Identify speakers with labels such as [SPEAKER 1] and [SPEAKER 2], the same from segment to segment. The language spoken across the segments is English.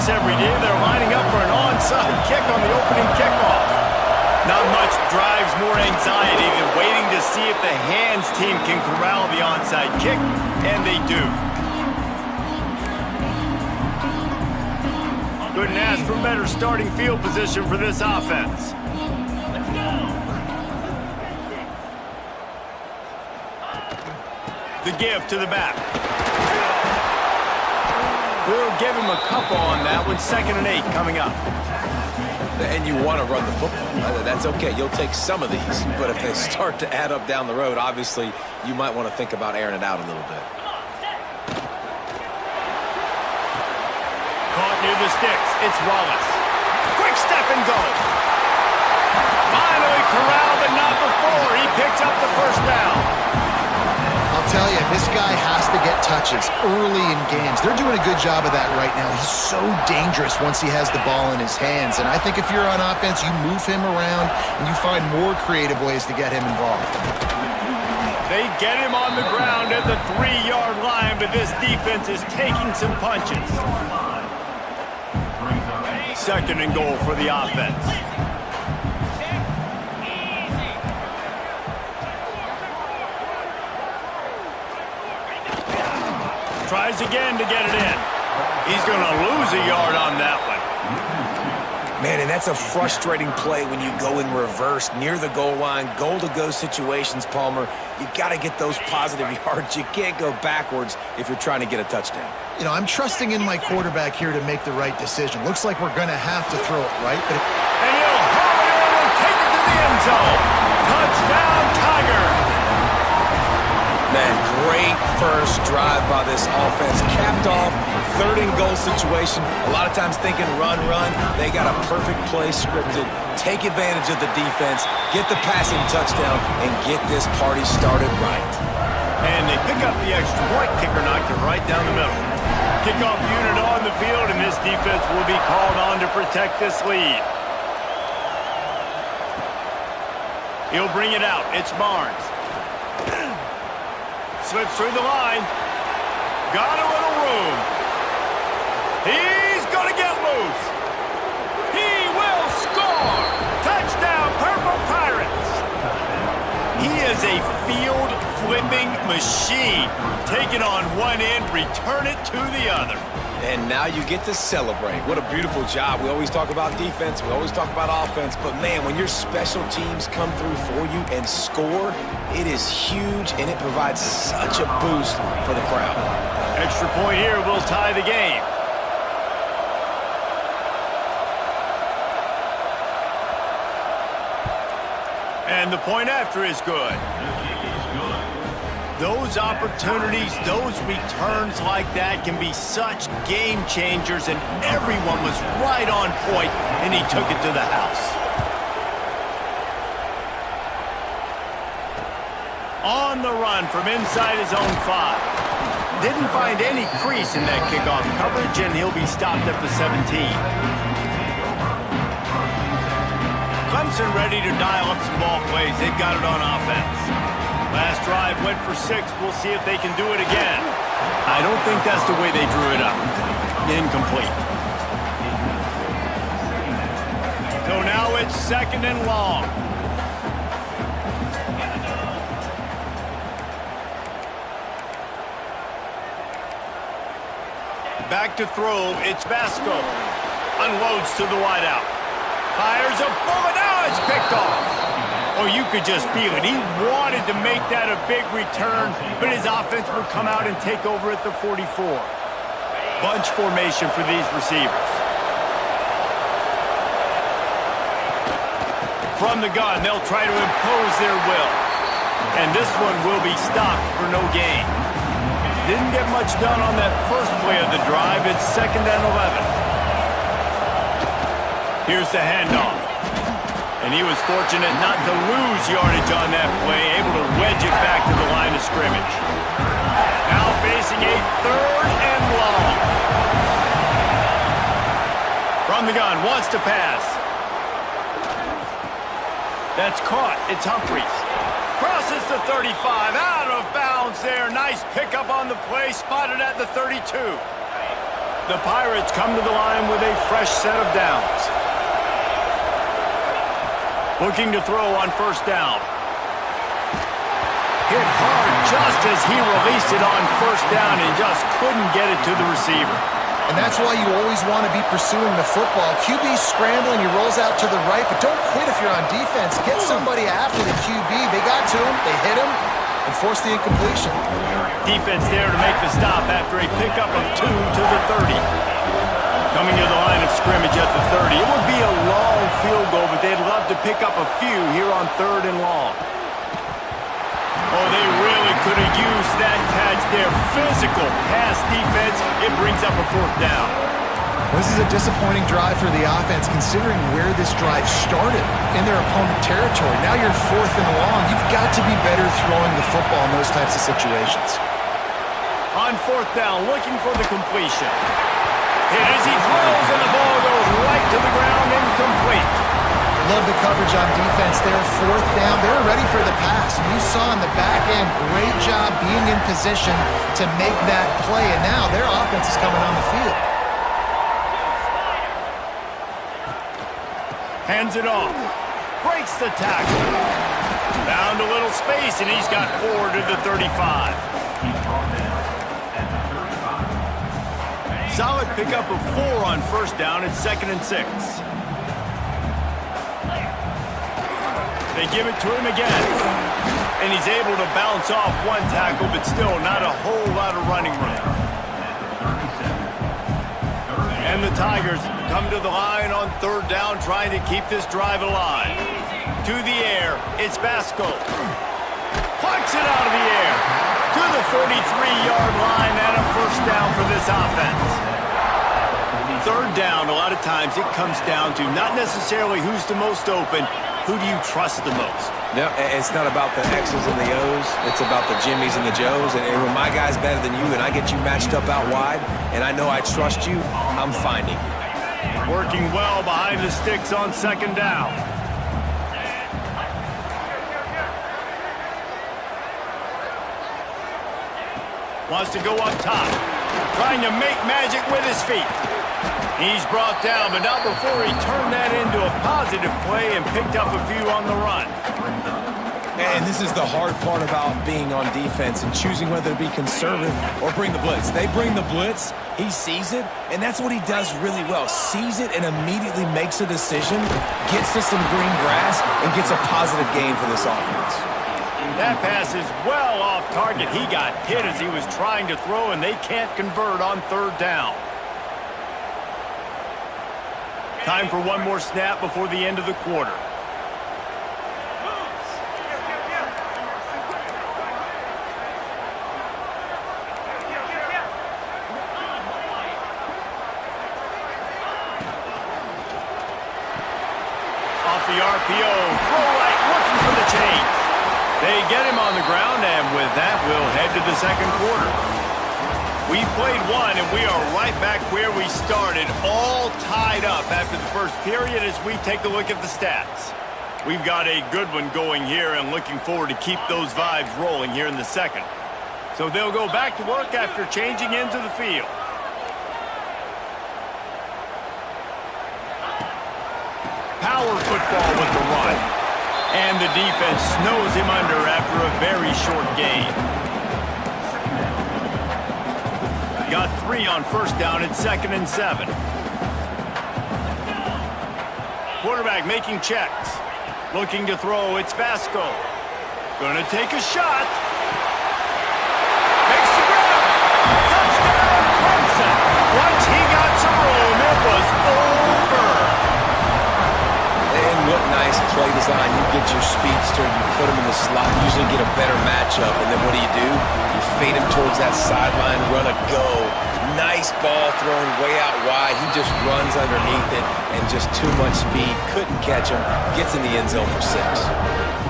[SPEAKER 1] practice every day. They're lining up for an onside kick on the opening kickoff. Not much drives more anxiety than waiting to see if the hands team can corral the onside kick, and they do. Couldn't ask for better starting field position for this offense.
[SPEAKER 2] Let's go.
[SPEAKER 1] The give to the back. We'll give him a couple on that one. 2nd and 8 coming up.
[SPEAKER 3] And you want to run the football. That's okay. You'll take some of these. But if they start to add up down the road, obviously, you might want to think about airing it out a little bit.
[SPEAKER 1] Caught near the sticks. It's Wallace. Quick step and go. Finally corralled, but not before. He picks up the first down.
[SPEAKER 4] I'll tell you, this guy has to get touches early in games. They're doing a good job of that right now. He's so dangerous once he has the ball in his hands. And I think if you're on offense, you move him around and you find more creative ways to get him involved.
[SPEAKER 1] They get him on the ground at the 3-yard line, but this defense is taking some punches. 2nd and goal for the offense. Tries again to get it in. He's going to lose a yard on that one.
[SPEAKER 3] Man, and that's a frustrating play when you go in reverse near the goal line, goal-to-go situations, Palmer. You got to get those positive yards. You can't go backwards if you're trying to get a touchdown.
[SPEAKER 4] You know, I'm trusting in my quarterback here to make the right decision. Looks like we're going to have to throw it right. But
[SPEAKER 1] and he'll hurl it over and take it to the end zone. Touchdown, Tiger.
[SPEAKER 3] Man, great first drive by this offense. Capped off, 3rd and goal situation. A lot of times thinking run, run. They got a perfect play scripted. Take advantage of the defense, get the passing touchdown, and get this party started right.
[SPEAKER 1] And they pick up the extra point. Kicker knocked it right down the middle. Kickoff unit on the field, and this defense will be called on to protect this lead. He'll bring it out. It's Barnes. Slips through the line. Got a little room. He's going to get loose. He will score. Touchdown, Purple Pirates. He is a field-flipping machine. Take it on one end, return it to the other.
[SPEAKER 3] And now you get to celebrate. What a beautiful job. We always talk about defense. We always talk about offense. But, man, when your special teams come through for you and score, it is huge, and it provides such a boost for the crowd.
[SPEAKER 1] Extra point here will tie the game. And the point after is good. Those opportunities, those returns like that can be such game changers, and everyone was right on point, and he took it to the house. On the run from inside his own 5. Didn't find any crease in that kickoff coverage, and he'll be stopped at the 17. Clemson ready to dial up some ball plays. They've got it on offense. Last drive went for 6. We'll see if they can do it again. I don't think that's the way they drew it up. Incomplete. So now it's 2nd and long. Back to throw. It's Basco. Unloads to the wideout. Fires a bullet. Now it's picked off. Oh, you could just feel it. He wanted to make that a big return, but his offense would come out and take over at the 44. Bunch formation for these receivers. From the gun, they'll try to impose their will. And this one will be stopped for no gain. Didn't get much done on that first play of the drive. It's 2nd and 11. Here's the handoff. And he was fortunate not to lose yardage on that play, able to wedge it back to the line of scrimmage. Now facing a 3rd and long. From the gun, wants to pass. That's caught. It's Humphries. Crosses the 35, out of bounds there. Nice pickup on the play, spotted at the 32. The Pirates come to the line with a fresh set of downs. Looking to throw on first down. Hit hard just as he released it on first down and just couldn't get it to the receiver.
[SPEAKER 4] And that's why you always want to be pursuing the football. QB's scrambling, he rolls out to the right, but don't quit if you're on defense. Get somebody after the QB. They got to him, they hit him, and forced the incompletion.
[SPEAKER 1] Defense there to make the stop after a pickup of 2 to the 30. Coming to the line of scrimmage at the 30. It would be a long field goal, but they'd love to pick up a few here on 3rd and long. Oh, they really could have used that catch there. Physical pass defense. It brings up a 4th down.
[SPEAKER 4] This is a disappointing drive for the offense, considering where this drive started in their opponent territory. Now you're 4th and long. You've got to be better throwing the football in those types of situations.
[SPEAKER 1] On 4th down, looking for the completion. Hit as he throws, and the ball goes right to the ground, incomplete.
[SPEAKER 4] Love the coverage on defense there. 4th down, they're ready for the pass. And you saw in the back end, great job being in position to make that play. And now their offense is coming on the field.
[SPEAKER 1] Hands it off. Breaks the tackle. Found a little space, and he's got 4 to the 35. Solid pickup of 4 on first down at 2nd and 6. They give it to him again. And he's able to bounce off one tackle, but still not a whole lot of running room. And the Tigers come to the line on 3rd down, trying to keep this drive alive. To the air, it's Basco. Plucks it out of the air. To the 43-yard line and a first down for this offense. 3rd down, a lot of times it comes down to not necessarily who's the most open, who do you trust the most?
[SPEAKER 3] No, it's not about the X's and the O's. It's about the Jimmies and the Joes. And when my guy's better than you and I get you matched up out wide and I know I trust you, I'm finding you.
[SPEAKER 1] Working well behind the sticks on 2nd down. Wants to go up top. Trying to make magic with his feet. He's brought down, but not before he turned that into a positive play and picked up a few on the run.
[SPEAKER 3] And this is the hard part about being on defense and choosing whether to be conservative or bring the blitz. They bring the blitz, he sees it, and that's what he does really well. Sees it and immediately makes a decision, gets to some green grass, and gets a positive gain for this offense.
[SPEAKER 1] That pass is well off target. He got hit as he was trying to throw, and they can't convert on 3rd down. Time for one more snap before the end of the quarter. Off the RPO, throw right, looking for the change. They get him on the ground, and with that, we'll head to the 2nd quarter. We've played one, and we are right back where we started, all tied up after the first period as we take a look at the stats. We've got a good one going here and looking forward to keep those vibes rolling here in the 2nd. So they'll go back to work after changing into the field. Power football with the run. And the defense snows him under after a very short gain. Got 3 on first down at 2nd and 7. Quarterback making checks. Looking to throw, it's Basco. Gonna take a shot. Makes the grab. Touchdown, Clemson. Once he got some room, it was over.
[SPEAKER 3] And what nice play design. You get your speedster, you put him in the slot, usually get a better matchup, and then what do? You fade him towards that sideline, run a go. Nice ball thrown way out wide. He just runs underneath it, and just too much speed. Couldn't catch him. Gets in the end zone for 6.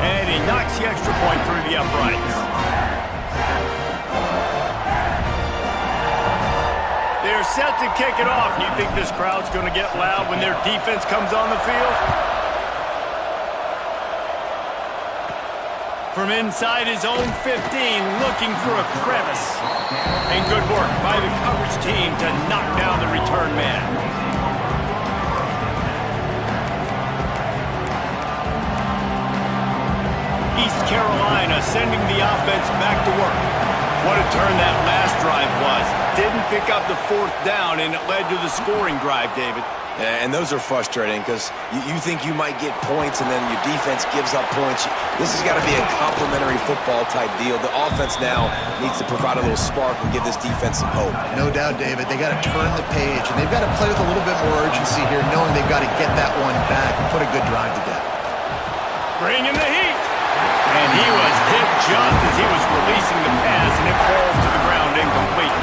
[SPEAKER 1] And he knocks the extra point through the uprights. They're set to kick it off. You think this crowd's going to get loud when their defense comes on the field? From inside his own 15, looking for a crevice. And good work by the coverage team to knock down the return man. East Carolina sending the offense back to work. What a turn that last drive was. Didn't pick up the fourth down, and it led to the scoring drive, David.
[SPEAKER 3] Yeah, and those are frustrating because you think you might get points and then your defense gives up points. This has got to be a complementary football type deal. The offense now needs to provide a little spark and give this defense some hope.
[SPEAKER 4] No doubt, David. They got to turn the page, and they've got to play with a little bit more urgency here, knowing they've got to get that one back and put a good drive together.
[SPEAKER 1] Bring in the heat. And he was hit just as he was releasing the pass, and it falls to the ground incomplete.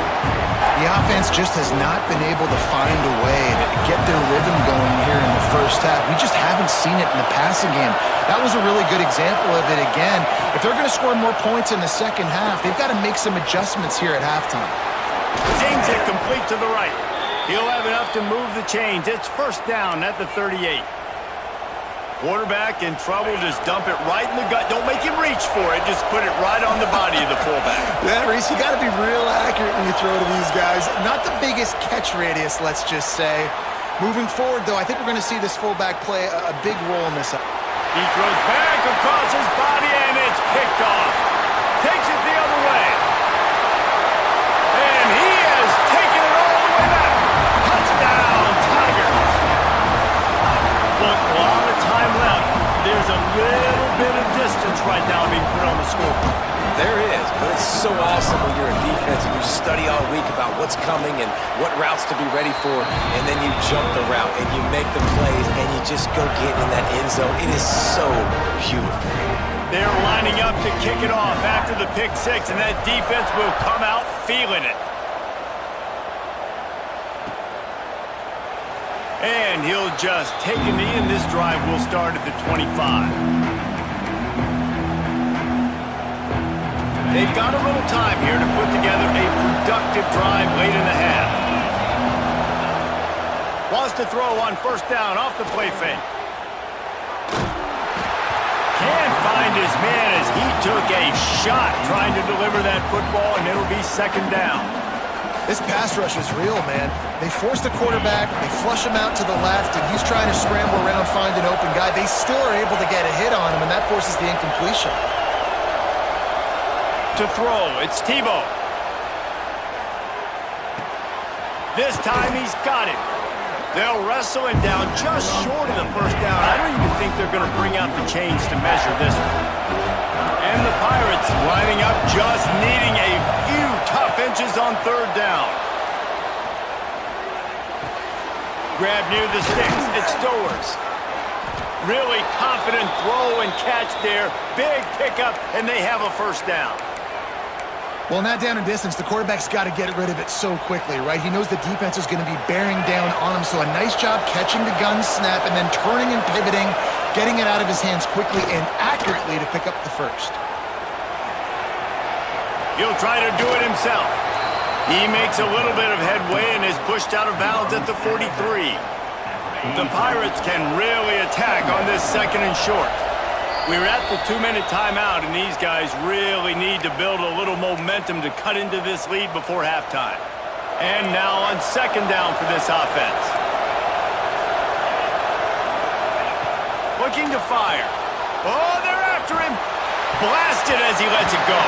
[SPEAKER 4] The offense just has not been able to find a way to get their rhythm going here in the first half. We just haven't seen it in the passing game. That was a really good example of it again. If they're going to score more points in the second half, they've got to make some adjustments here at halftime.
[SPEAKER 1] James it complete to the right. He'll have enough to move the chains. It's first down at the 38. Quarterback in trouble, just dump it right in the gut. Don't make him reach for it. Just put it right on the body of the fullback.
[SPEAKER 4] Yeah, Reese, you got to be real accurate when you throw to these guys. Not the biggest catch radius, let's just say. Moving forward, though, I think we're going to see this fullback play a big role in this.
[SPEAKER 1] He throws back across his body, and it's picked off. Takes it the other way. And he has taken it all the way back. Touchdown, Tigers. Look, a lot of time left. There's a little bit of distance right now being put on the scoreboard.
[SPEAKER 3] There is, but it's so awesome when you're in defense and you study all week about what's coming and what routes to be ready for, and then you jump the route and you make the plays and you just go get in that end zone. It is so beautiful.
[SPEAKER 1] They're lining up to kick it off after the pick six, and that defense will come out feeling it. And he'll just take a knee, and this drive will start at the 25. They've got a little time here to put together a productive drive late in the half. Wants to throw on first down off the play fake. Can't find his man as he took a shot trying to deliver that football, and it'll be second down.
[SPEAKER 4] This pass rush is real, man. They force the quarterback, they flush him out to the left, and he's trying to scramble around, find an open guy. They still are able to get a hit on him, and that forces the incompletion.
[SPEAKER 1] To throw, it's Tebow. This time he's got it. They'll wrestle him down just short of the first down. I don't even think they're going to bring out the chains to measure this one. And the Pirates lining up, just needing a few tough inches on third down. Grab near the sticks. It's Stowers. Really confident throw and catch there. Big pickup, and they have a first down.
[SPEAKER 4] Well, in that down and distance, the quarterback's got to get rid of it so quickly, right? He knows the defense is going to be bearing down on him, so a nice job catching the gun snap and then turning and pivoting, getting it out of his hands quickly and accurately to pick up the first.
[SPEAKER 1] He'll try to do it himself. He makes a little bit of headway and is pushed out of bounds at the 43. The Pirates can really attack on this second and short. We're at the 2-minute timeout, and these guys really need to build a little momentum to cut into this lead before halftime. And now on second down for this offense. Looking to fire. Oh, they're after him. Blasted as he lets it go.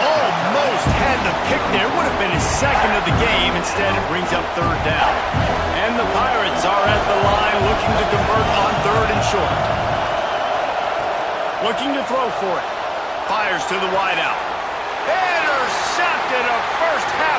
[SPEAKER 1] Almost had the pick there. Would have been his second of the game. Instead, it brings up third down. And the Pirates are at the line looking to convert on third and short. Looking to throw for it. Fires to the wideout. Intercepted, a first half